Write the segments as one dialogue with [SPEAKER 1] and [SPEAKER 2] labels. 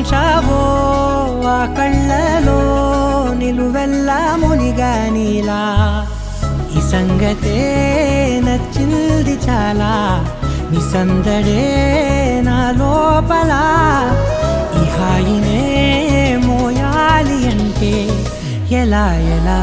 [SPEAKER 1] ఉంచావో ఆ కళ్ళలో నిలువెల్లా మునిగా నీలా ఈ సంగతే నచ్చింది చాలా నీ సందడే నా లోపల ఈ హాయినే మోయాలి అంటే ఎలా ఎలా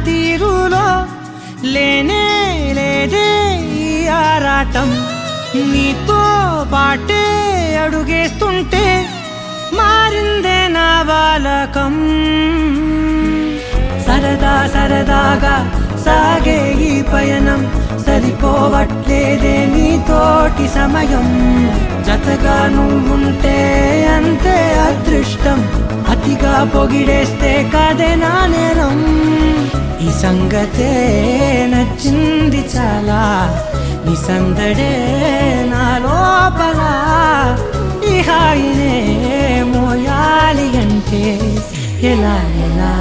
[SPEAKER 1] తీరులో లేనే లేదే ఈ ఆరాటం నీతో పాటే అడుగేస్తుంటే మారిందే నా బాలకం సరదా సరదాగా సాగే ఈ పయనం సరిపోవట్లేదే నీతోటి సమయం జతగా నువ్వుంటే అంతే అదృష్టం అతిగా పొగిడేస్తే కాదే నా నేరం ఈ సంగతే నచ్చింది చాలా నీ సందడే నా లోపల ఈ హాయినే మోయాలి అంటే ఎలా ఎలా